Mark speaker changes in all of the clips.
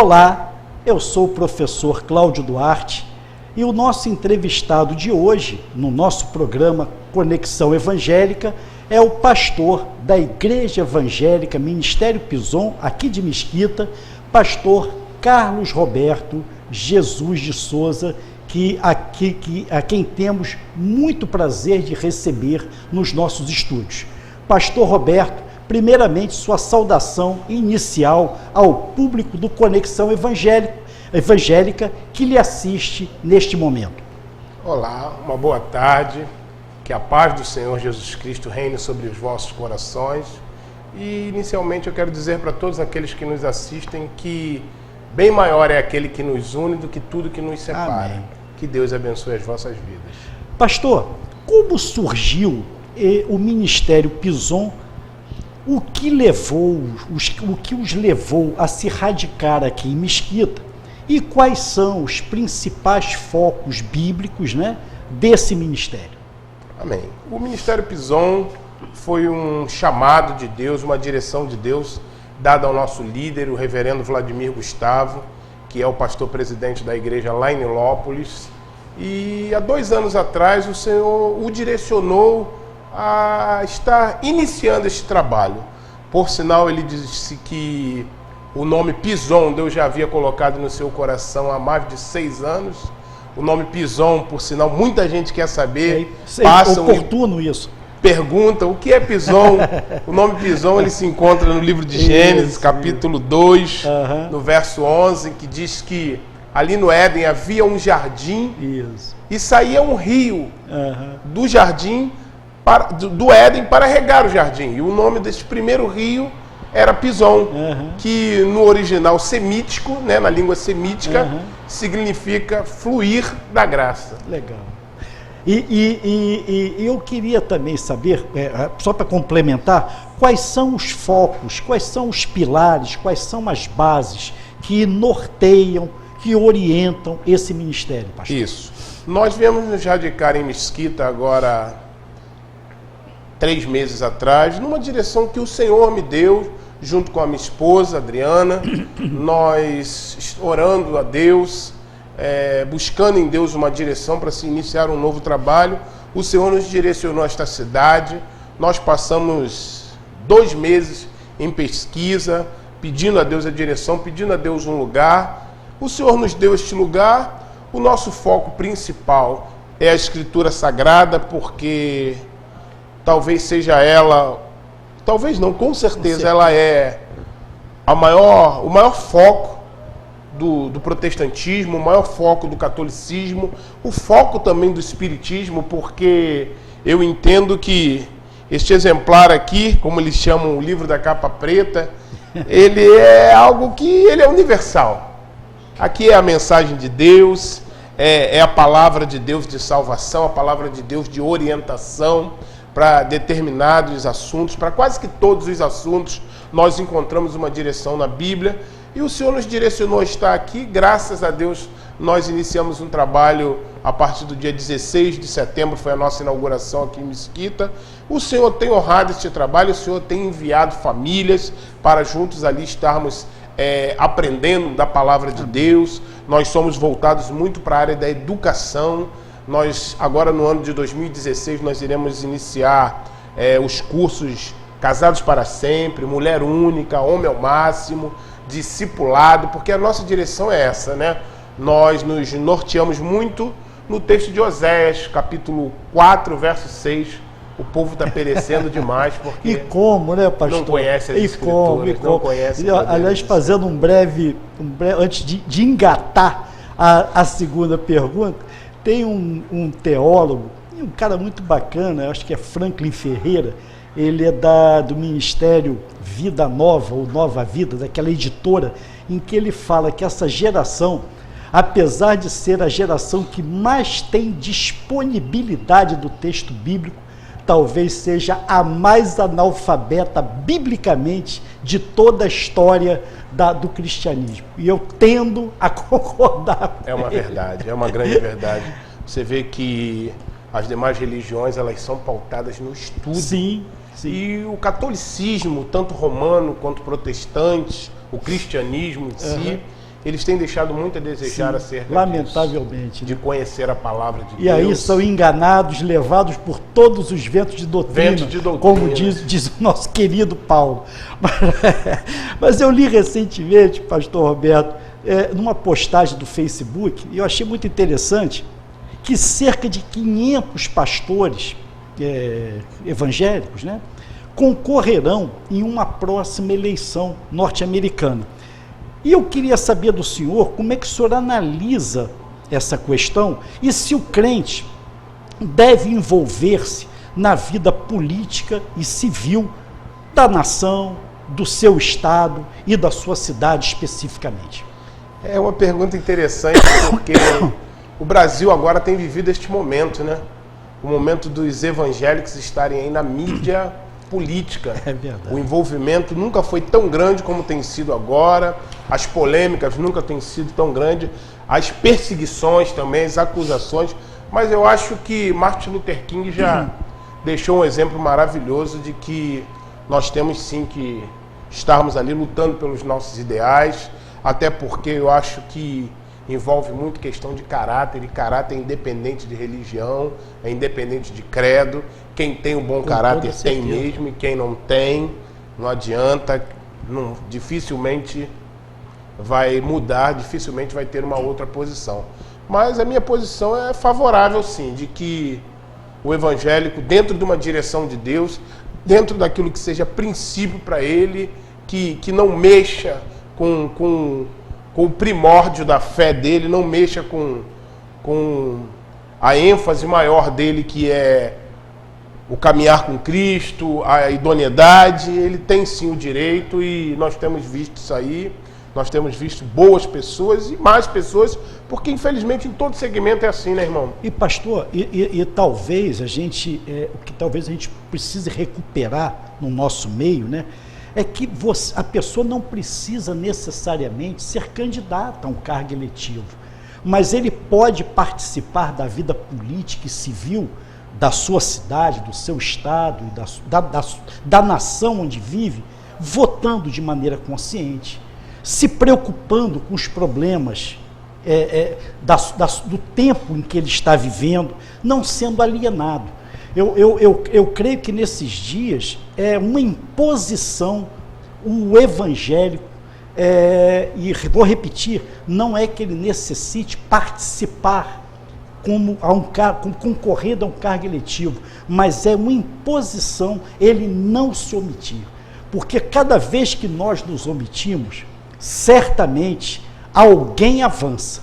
Speaker 1: Olá, eu sou o professor Cláudio Duarte e o nosso entrevistado de hoje, no nosso programa Conexão Evangélica, é o pastor da Igreja Evangélica Ministério Pison, aqui de Mesquita, pastor Carlos Roberto Jesus de Souza, a quem temos muito prazer de receber nos nossos estúdios. Pastor Roberto, primeiramente sua saudação inicial ao público do Conexão Evangélica que lhe assiste neste momento.
Speaker 2: Olá, uma boa tarde, que a paz do Senhor Jesus Cristo reine sobre os vossos corações e inicialmente eu quero dizer para todos aqueles que nos assistem que bem maior é aquele que nos une do que tudo que nos separa.
Speaker 1: Amém.
Speaker 2: Que Deus abençoe as vossas vidas.
Speaker 1: Pastor, como surgiu o Ministério Pison? O que os levou a se radicar aqui em Mesquita? E quais são os principais focos bíblicos, desse ministério?
Speaker 2: Amém. O Ministério Pison foi um chamado de Deus, uma direção de Deus, dada ao nosso líder, o reverendo Vladimir Gustavo, que é o pastor presidente da igreja lá em Nilópolis. E há 2 anos atrás o Senhor o direcionou a estar iniciando este trabalho. Por sinal, ele disse que o nome Pison Deus já havia colocado no seu coração há mais de 6 anos. O nome Pison, por sinal, muita gente quer saber.
Speaker 1: É oportuno isso.
Speaker 2: Pergunta o que é Pison. O nome Pison ele se encontra no livro de Gênesis, capítulo 2, no verso 11, que diz que ali no Éden havia um jardim e saía um rio do jardim, do Éden, para regar o jardim. E o nome desse primeiro rio era Pison, que no original semítico, na língua semítica, significa fluir da graça.
Speaker 1: Legal. E eu queria também saber, só para complementar, quais são os focos, quais são os pilares, quais são as bases que norteiam, que orientam esse ministério, pastor?
Speaker 2: Isso. Nós viemos nos radicar em Mesquita agora 3 meses atrás, numa direção que o Senhor me deu, junto com a minha esposa, Adriana, nós orando a Deus, buscando em Deus uma direção para se iniciar um novo trabalho. O Senhor nos direcionou a esta cidade. Nós passamos 2 meses em pesquisa, pedindo a Deus a direção, pedindo a Deus um lugar. O Senhor nos deu este lugar. O nosso foco principal é a Escritura Sagrada, porque talvez seja ela, talvez não, com certeza ela é o maior foco do protestantismo, o maior foco do catolicismo, o foco também do espiritismo, porque eu entendo que este exemplar aqui, como eles chamam o livro da capa preta, ele é algo que ele é universal. Aqui é a mensagem de Deus, é a palavra de Deus de salvação, a palavra de Deus de orientação para determinados assuntos, para quase que todos os assuntos nós encontramos uma direção na Bíblia. E o Senhor nos direcionou a estar aqui. Graças a Deus, nós iniciamos um trabalho a partir do dia 16 de setembro, foi a nossa inauguração aqui em Mesquita. O Senhor tem honrado este trabalho, o Senhor tem enviado famílias para juntos ali estarmos aprendendo da palavra de Deus. Nós somos voltados muito para a área da educação. Nós, agora no ano de 2016, nós iremos iniciar os cursos Casados para Sempre, Mulher Única, Homem ao Máximo, Discipulado, porque a nossa direção é essa, Nós nos norteamos muito no texto de Oséias, capítulo 4, verso 6. O povo está perecendo demais porque
Speaker 1: pastor?
Speaker 2: Não conhece as escrituras, não conhece.
Speaker 1: Aliás, fazendo um breve antes de engatar a segunda pergunta, tem um teólogo, um cara muito bacana, eu acho que é Franklin Ferreira. Ele é do Ministério Vida Nova, ou Nova Vida, daquela editora, em que ele fala que essa geração, apesar de ser a geração que mais tem disponibilidade do texto bíblico, talvez seja a mais analfabeta biblicamente de toda a história do cristianismo. E eu tendo a concordar com
Speaker 2: É uma verdade, é uma grande verdade. Você vê que as demais religiões, elas são pautadas no estudo.
Speaker 1: Sim.
Speaker 2: E o catolicismo, tanto romano quanto protestante, o cristianismo em si, eles têm deixado muito a desejar acerca
Speaker 1: lamentavelmente,
Speaker 2: de conhecer a palavra de Deus.
Speaker 1: E aí são enganados, levados por todos os ventos de doutrina, como diz o nosso querido Paulo. Mas eu li recentemente, pastor Roberto, numa postagem do Facebook, e eu achei muito interessante, que cerca de 500 pastores evangélicos, né, concorrerão em uma próxima eleição norte-americana. E eu queria saber do senhor como é que o senhor analisa essa questão e se o crente deve envolver-se na vida política e civil da nação, do seu estado e da sua cidade especificamente.
Speaker 2: É uma pergunta interessante, porque o Brasil agora tem vivido este momento, né? O momento dos evangélicos estarem aí na mídia política.
Speaker 1: É verdade.
Speaker 2: O envolvimento nunca foi tão grande como tem sido agora, as polêmicas nunca têm sido tão grandes, as perseguições também, as acusações, mas eu acho que Martin Luther King já deixou um exemplo maravilhoso de que nós temos sim que estarmos ali lutando pelos nossos ideais, até porque eu acho que envolve muito questão de caráter, e caráter é independente de religião, é independente de credo. Quem tem um bom caráter tem mesmo, e quem não tem, não adianta, dificilmente vai mudar, dificilmente vai ter uma outra posição. Mas a minha posição é favorável, sim, de que o evangélico, dentro de uma direção de Deus, dentro daquilo que seja princípio para ele, que não mexa com o primórdio da fé dele, não mexa com a ênfase maior dele, que é o caminhar com Cristo, a idoneidade. Ele tem sim o direito, e nós temos visto isso aí, nós temos visto boas pessoas e mais pessoas, porque infelizmente em todo segmento é assim, né, irmão?
Speaker 1: E pastor, e talvez a gente, o que talvez a gente precise recuperar no nosso meio, né, é que a pessoa não precisa necessariamente ser candidata a um cargo eletivo, mas ele pode participar da vida política e civil da sua cidade, do seu estado, da nação onde vive, votando de maneira consciente, se preocupando com os problemas do tempo em que ele está vivendo, não sendo alienado. Eu creio que nesses dias é uma imposição, o evangélico, e vou repetir, não é que ele necessite participar como concorrendo a um cargo eletivo, mas é uma imposição ele não se omitir. Porque cada vez que nós nos omitimos, certamente alguém avança.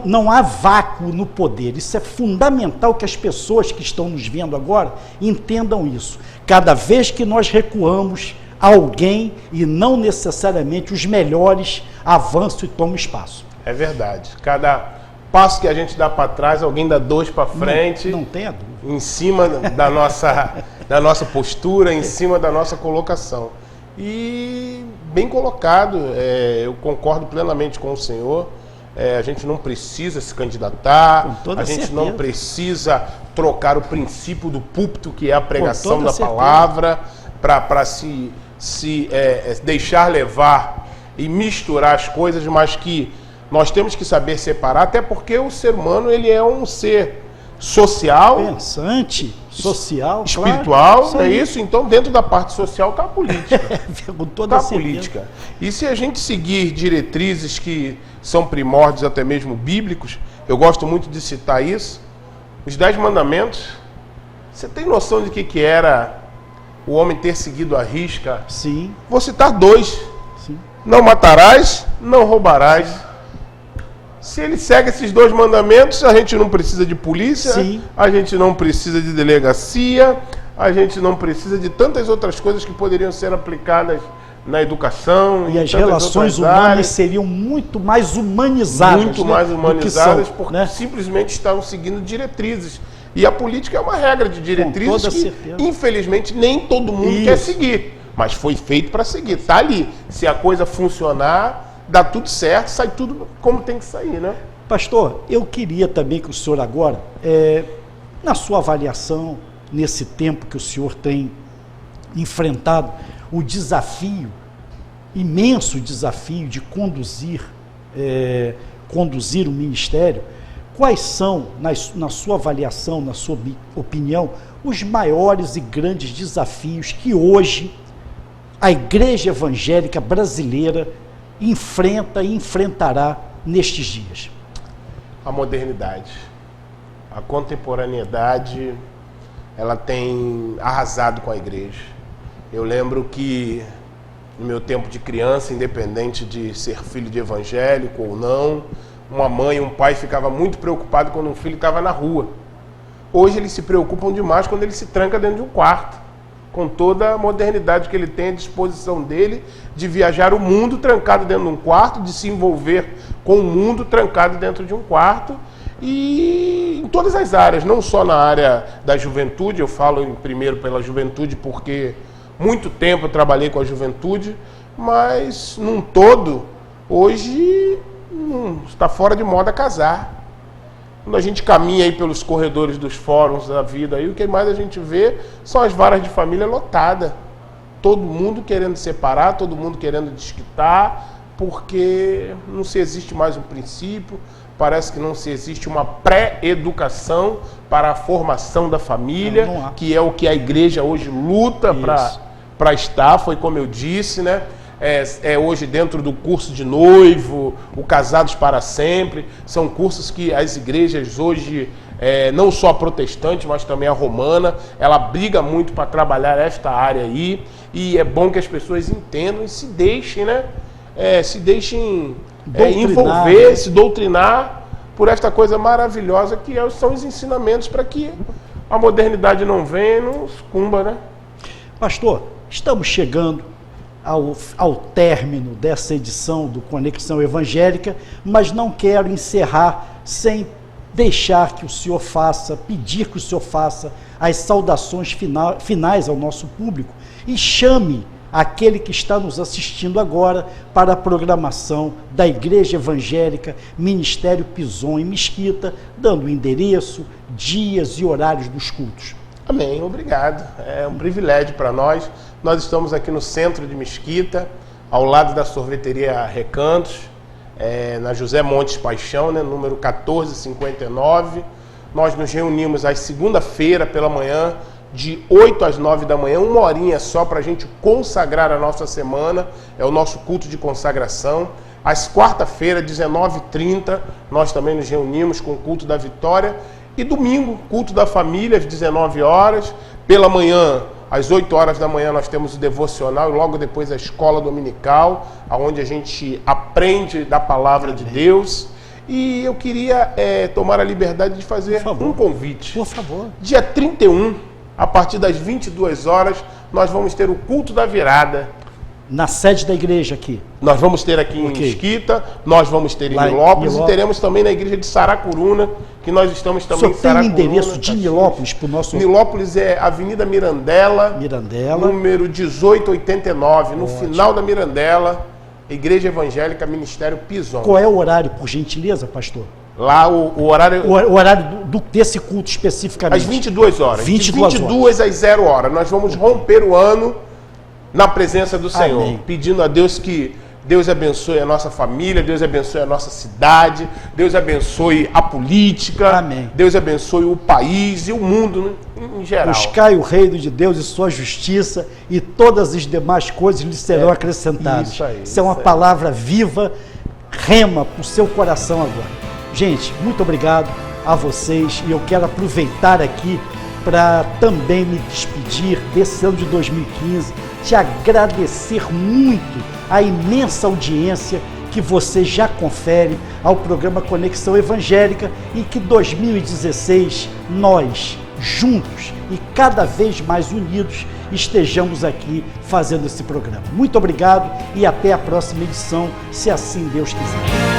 Speaker 1: Não há vácuo no poder. Isso é fundamental que as pessoas que estão nos vendo agora entendam isso. Cada vez que nós recuamos, alguém, e não necessariamente os melhores, avançam e tomam espaço.
Speaker 2: É verdade. Cada passo que a gente dá para trás, alguém dá dois para frente.
Speaker 1: Não tenha dúvida.
Speaker 2: Em cima da nossa postura, em cima da nossa colocação. E bem colocado, eu concordo plenamente com o senhor. A gente não precisa se candidatar, a gente não precisa trocar o princípio do púlpito, que é a pregação da palavra, para se deixar levar e misturar as coisas, mas que nós temos que saber separar, até porque o ser humano ele é um ser social,
Speaker 1: pensante, social,
Speaker 2: espiritual, claro, é isso? Então, dentro da parte social está a política.
Speaker 1: Com toda a
Speaker 2: política. E se a gente seguir diretrizes que são primórdios, até mesmo bíblicos, eu gosto muito de citar isso, os 10 mandamentos, você tem noção de que era o homem ter seguido à risca?
Speaker 1: Sim.
Speaker 2: Vou citar 2.
Speaker 1: Sim.
Speaker 2: Não matarás, não roubarás. Sim. Se ele segue esses 2 mandamentos, a gente não precisa de polícia, sim, a gente não precisa de delegacia, a gente não precisa de tantas outras coisas que poderiam ser aplicadas na educação.
Speaker 1: E as relações humanas seriam muito mais humanizadas.
Speaker 2: Muito mais humanizadas, porque simplesmente estavam seguindo diretrizes. E a política é uma regra de diretrizes que, infelizmente, nem todo mundo quer seguir. Mas foi feito para seguir, está ali. Se a coisa funcionar, dá tudo certo, sai tudo como tem que sair, né?
Speaker 1: Pastor, eu queria também que o senhor agora, na sua avaliação, nesse tempo que o senhor tem enfrentado o desafio imenso desafio de conduzir o ministério, quais são, na sua avaliação, na sua opinião, os maiores e grandes desafios que hoje a Igreja Evangélica Brasileira enfrenta e enfrentará nestes dias?
Speaker 2: A modernidade, a contemporaneidade, ela tem arrasado com a igreja. Eu lembro que no meu tempo de criança, independente de ser filho de evangélico ou não, uma mãe e um pai ficavam muito preocupados quando um filho estava na rua. Hoje eles se preocupam demais quando ele se tranca dentro de um quarto, com toda a modernidade que ele tem à disposição dele, de viajar o mundo trancado dentro de um quarto, de se envolver com o mundo trancado dentro de um quarto, e em todas as áreas, não só na área da juventude. Eu falo primeiro pela juventude porque muito tempo eu trabalhei com a juventude, mas num todo, hoje está fora de moda casar. Quando a gente caminha aí pelos corredores dos fóruns da vida, aí, o que mais a gente vê são as varas de família lotadas. Todo mundo querendo separar, todo mundo querendo desquitar, porque não se existe mais um princípio, parece que não se existe uma pré-educação para a formação da família, que é o que a igreja hoje luta para estar. Foi como eu disse, né? Hoje dentro do curso de noivo, o Casados para Sempre, são cursos que as igrejas hoje, não só a protestante, mas também a romana, ela briga muito para trabalhar esta área aí, e é bom que as pessoas entendam e se deixem, né? Se deixem envolver, se doutrinar por esta coisa maravilhosa que são os ensinamentos, para que a modernidade não venha e não sucumba, né?
Speaker 1: Pastor, estamos chegando ao término dessa edição do Conexão Evangélica, mas não quero encerrar sem deixar que o senhor pedir que o senhor faça as saudações finais ao nosso público e chame aquele que está nos assistindo agora para a programação da Igreja Evangélica Ministério Pison em Mesquita, dando o endereço, dias e horários dos cultos.
Speaker 2: Amém, obrigado. É um privilégio para nós. Nós estamos aqui no centro de Mesquita, ao lado da sorveteria Recantos, na José Montes Paixão, né, número 1459. Nós nos reunimos às segunda-feira pela manhã, de 8 às 9 da manhã, uma horinha só para a gente consagrar a nossa semana, é o nosso culto de consagração. Às quarta-feira, 19h30, nós também nos reunimos com o culto da vitória. E domingo, culto da família, às 19 horas. Pela manhã, às 8 horas da manhã, nós temos o devocional e logo depois a escola dominical, onde a gente aprende da palavra de Deus. E eu queria tomar a liberdade de fazer um convite.
Speaker 1: Por favor.
Speaker 2: Dia 31, a partir das 22 horas, nós vamos ter o culto da virada.
Speaker 1: Na sede da igreja aqui.
Speaker 2: Nós vamos ter aqui em Mesquita, nós vamos ter em Nilópolis e teremos também na igreja de Saracuruna, que nós estamos também em Saracuruna.
Speaker 1: Tem o endereço de Nilópolis para o nosso...
Speaker 2: Nilópolis é Avenida Mirandela, número 1889, no final da Mirandela, Igreja Evangélica Ministério Pison.
Speaker 1: Qual é o horário, por gentileza, pastor?
Speaker 2: Lá o horário...
Speaker 1: O horário desse culto especificamente?
Speaker 2: Às 22 horas.
Speaker 1: 22
Speaker 2: às 0 horas. Nós vamos romper o ano na presença do Senhor. Amém. Pedindo a Deus que Deus abençoe a nossa família, Deus abençoe a nossa cidade, Deus abençoe a política,
Speaker 1: amém.
Speaker 2: Deus abençoe o país e o mundo em geral.
Speaker 1: Buscai o reino de Deus e sua justiça e todas as demais coisas lhe serão acrescentadas. Isso é uma palavra viva, rema para o seu coração agora. Gente, muito obrigado a vocês e eu quero aproveitar aqui para também me despedir desse ano de 2015, te agradecer muito a imensa audiência que você já confere ao programa Conexão Evangélica e que 2016 nós, juntos e cada vez mais unidos, estejamos aqui fazendo esse programa. Muito obrigado e até a próxima edição, se assim Deus quiser.